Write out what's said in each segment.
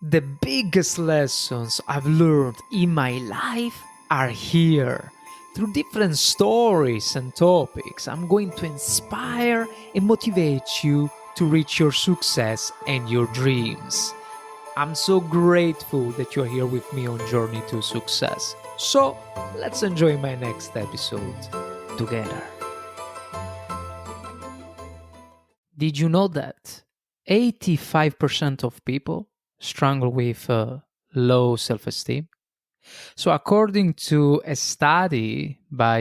The biggest lessons I've learned in my life are here. Through different stories and topics, I'm going to inspire and motivate you to reach your success and your dreams. I'm so grateful that you're here with me on Journey to Success. So, let's enjoy my next episode together. Did you know that 85% of people struggle with low self esteem? So, according to a study by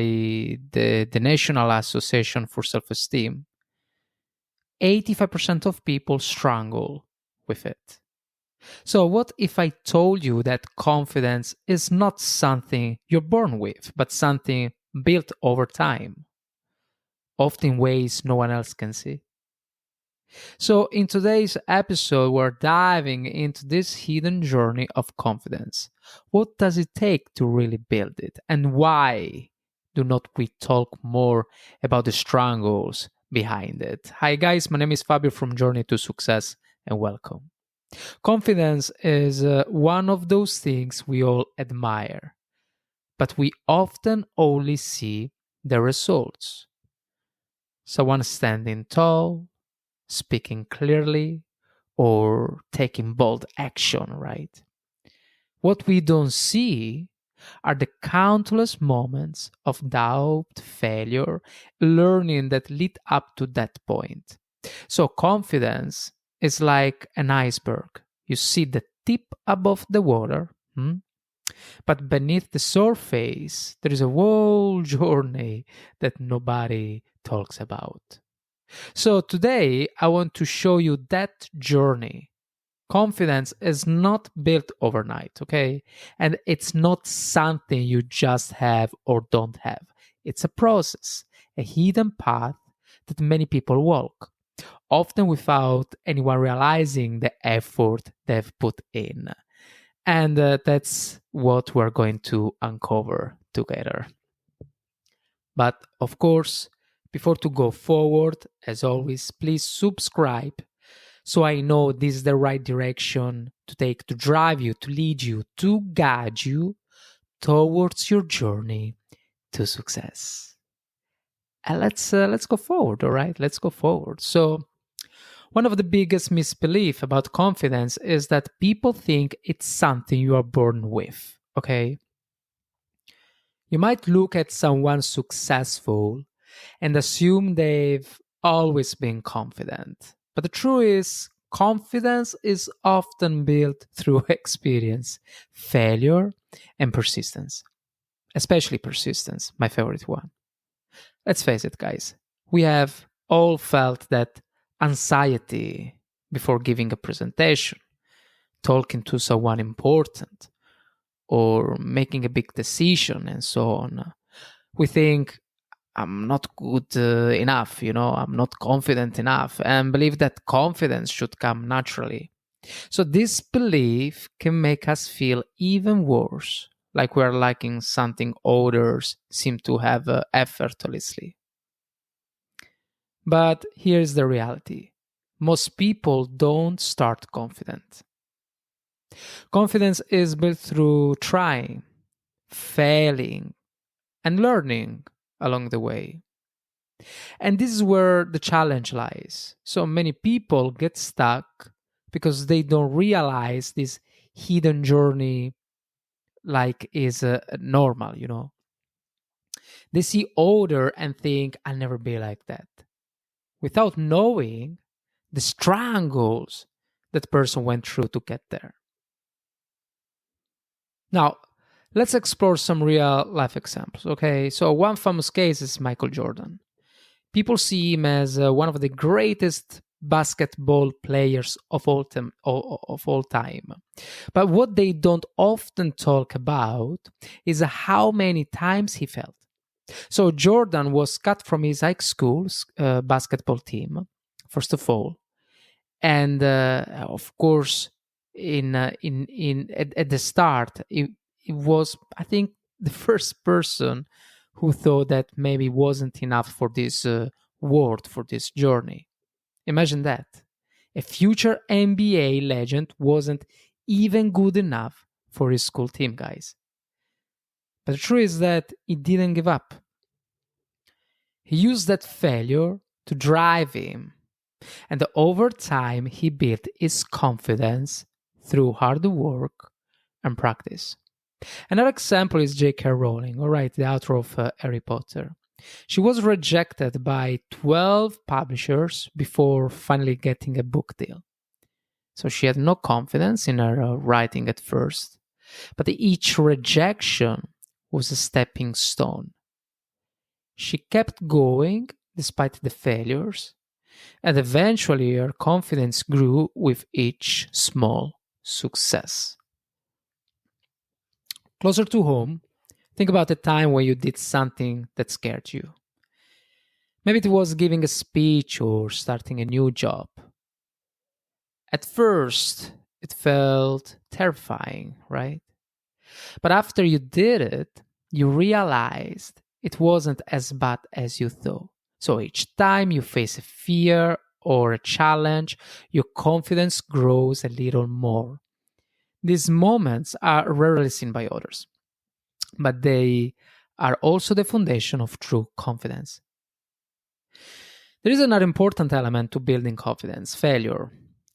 the National Association for Self Esteem, 85% of people struggle with it. So, what if I told you that confidence is not something you're born with, but something built over time, often in ways no one else can see? So, in today's episode, we're diving into this hidden journey of confidence. What does it take to really build it? And why do not we talk more about the struggles behind it? Hi, guys, my name is Fabio from Journey to Success, and welcome. Confidence is one of those things we all admire, but we often only see the results. Someone standing tall, speaking clearly, or taking bold action, right? What we don't see are the countless moments of doubt, failure, learning that lead up to that point. So, confidence is like an iceberg. You see the tip above the water, but beneath the surface, there is a whole journey that nobody talks about. So today, I want to show you that journey. Confidence is not built overnight, okay? And it's not something you just have or don't have. It's a process, a hidden path that many people walk, often without anyone realizing the effort they've put in. And that's what we're going to uncover together. But of course, before to go forward, as always, please subscribe so I know this is the right direction to take to drive you, to lead you, to guide you towards your journey to success. And let's go forward, all right? Let's go forward. So, one of the biggest misbelief about confidence is that people think it's something you are born with, okay? You might look at someone successful and assume they've always been confident. But the truth is, confidence is often built through experience, failure, and persistence. Especially persistence, my favorite one. Let's face it, guys. We have all felt that anxiety before giving a presentation, talking to someone important, or making a big decision, and so on. We think, I'm not good enough, I'm not confident enough, and believe that confidence should come naturally. So, this belief can make us feel even worse, like we're lacking something others seem to have effortlessly. But here's the reality: most people don't start confident. Confidence is built through trying, failing, and learning along the way. And this is where the challenge lies. So many people get stuck because they don't realize this hidden journey like is normal. They see order and think, I'll never be like that, without knowing the struggles that person went through to get there. Now, let's explore some real life examples, okay? So one famous case is Michael Jordan. People see him as one of the greatest basketball players of all time. But what they don't often talk about is how many times he failed. So Jordan was cut from his high school's basketball team, first of all, and of course, at the start, it was, I think, the first person who thought that maybe wasn't enough for this world, for this journey. Imagine that. A future NBA legend wasn't even good enough for his school team, guys. But the truth is that he didn't give up. He used that failure to drive him. And over time, he built his confidence through hard work and practice. Another example is J.K. Rowling, all right, the author of Harry Potter. She was rejected by 12 publishers before finally getting a book deal. So she had no confidence in her writing at first, but each rejection was a stepping stone. She kept going despite the failures, and eventually her confidence grew with each small success. Closer to home, think about a time when you did something that scared you. Maybe it was giving a speech or starting a new job. At first, it felt terrifying, right? But after you did it, you realized it wasn't as bad as you thought. So each time you face a fear or a challenge, your confidence grows a little more. These moments are rarely seen by others, but they are also the foundation of true confidence. There is another important element to building confidence: failure.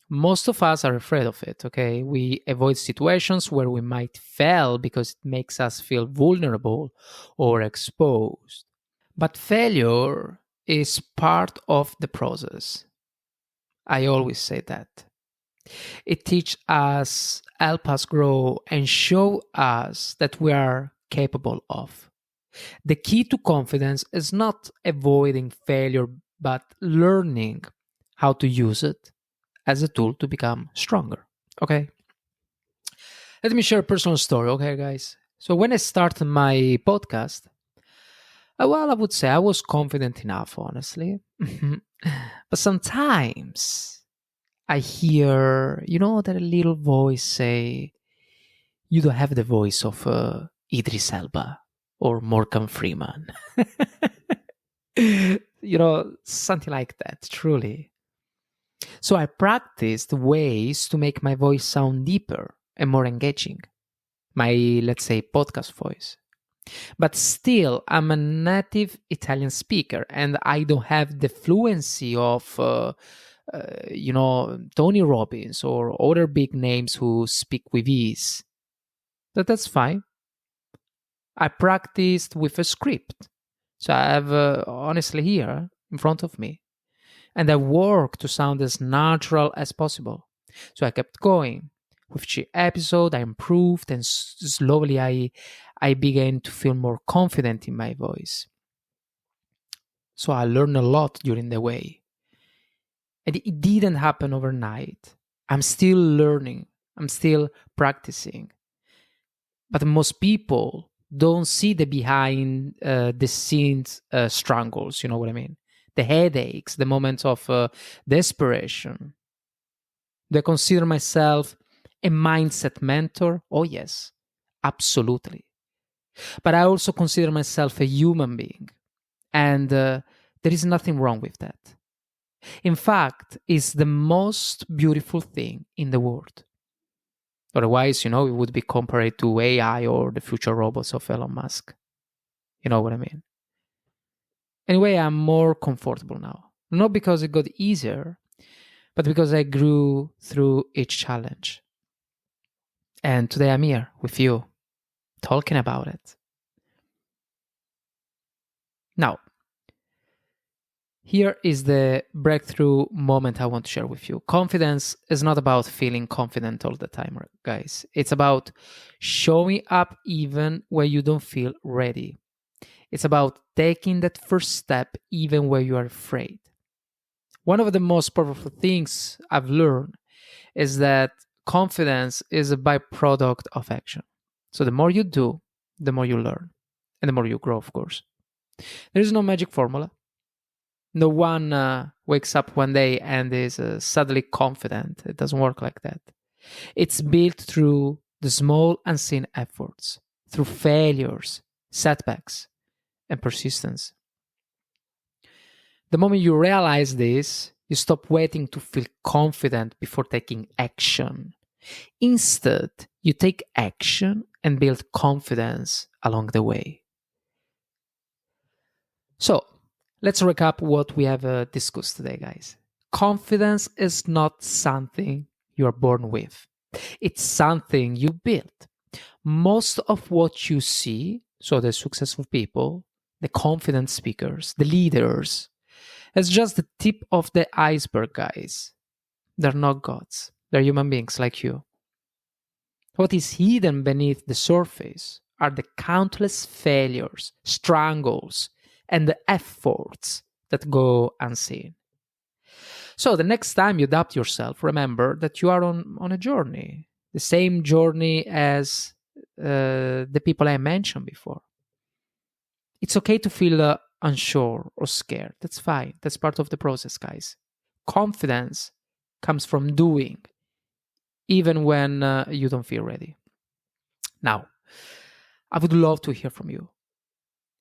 Most of us are afraid of it, okay? We avoid situations where we might fail because it makes us feel vulnerable or exposed. But failure is part of the process. I always say that. It teaches us, help us grow, and show us that we are capable of. The key to confidence is not avoiding failure, but learning how to use it as a tool to become stronger. Okay? Let me share a personal story, okay, guys? So, when I started my podcast, well, I would say I was confident enough, honestly. But sometimes I hear, that little voice say, you don't have the voice of Idris Elba or Morgan Freeman. Something like that, truly. So I practiced ways to make my voice sound deeper and more engaging. My, let's say, podcast voice. But still, I'm a native Italian speaker and I don't have the fluency of, Tony Robbins or other big names who speak with ease. But that's fine. I practiced with a script. So I have, honestly, here in front of me. And I worked to sound as natural as possible. So I kept going. With each episode, I improved, and slowly I began to feel more confident in my voice. So I learned a lot during the way. And it didn't happen overnight. I'm still learning, I'm still practicing. But most people don't see the behind the scenes struggles, you know what I mean? The headaches, the moments of desperation. Do I consider myself a mindset mentor? Oh, yes, absolutely. But I also consider myself a human being. And there is nothing wrong with that. In fact, it's the most beautiful thing in the world. Otherwise, it would be compared to AI or the future robots of Elon Musk. You know what I mean? Anyway, I'm more comfortable now. Not because it got easier, but because I grew through each challenge. And today I'm here with you, talking about it. Now, here is the breakthrough moment I want to share with you. Confidence is not about feeling confident all the time, guys. It's about showing up even when you don't feel ready. It's about taking that first step even when you are afraid. One of the most powerful things I've learned is that confidence is a byproduct of action. So the more you do, the more you learn, and the more you grow, of course. There is no magic formula. No one wakes up one day and is suddenly confident. It doesn't work like that. It's built through the small unseen efforts, through failures, setbacks, and persistence. The moment you realize this, you stop waiting to feel confident before taking action. Instead, you take action and build confidence along the way. So, let's recap what we have discussed today, guys. Confidence is not something you're born with, it's something you build. Most of what you see, so the successful people, the confident speakers, the leaders, is just the tip of the iceberg, guys. They're not gods, they're human beings like you. What is hidden beneath the surface are the countless failures, struggles, and the efforts that go unseen. So the next time you doubt yourself, remember that you are on a journey, the same journey as the people I mentioned before. It's okay to feel unsure or scared. That's fine. That's part of the process, guys. Confidence comes from doing, even when you don't feel ready. Now, I would love to hear from you.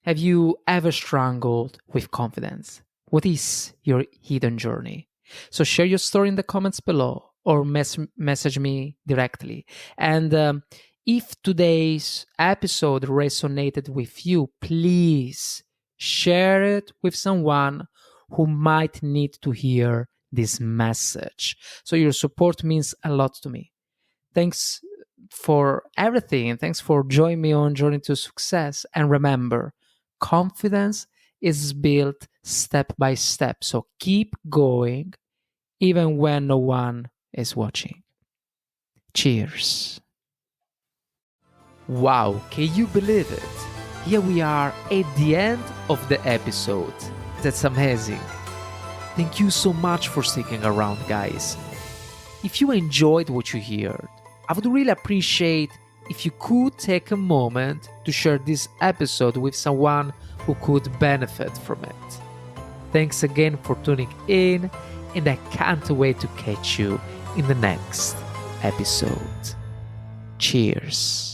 Have you ever struggled with confidence? What is your hidden journey? So share your story in the comments below or message me directly. And if today's episode resonated with you, please share it with someone who might need to hear this message. So your support means a lot to me. Thanks for everything. Thanks for joining me on Journey to Success. And remember, confidence is built step by step. So keep going even when no one is watching. Cheers. Wow, can you believe it? Here we are at the end of the episode. That's amazing. Thank you so much for sticking around, guys. If you enjoyed what you heard, I would really appreciate if you could take a moment to share this episode with someone who could benefit from it. Thanks again for tuning in, and I can't wait to catch you in the next episode. Cheers.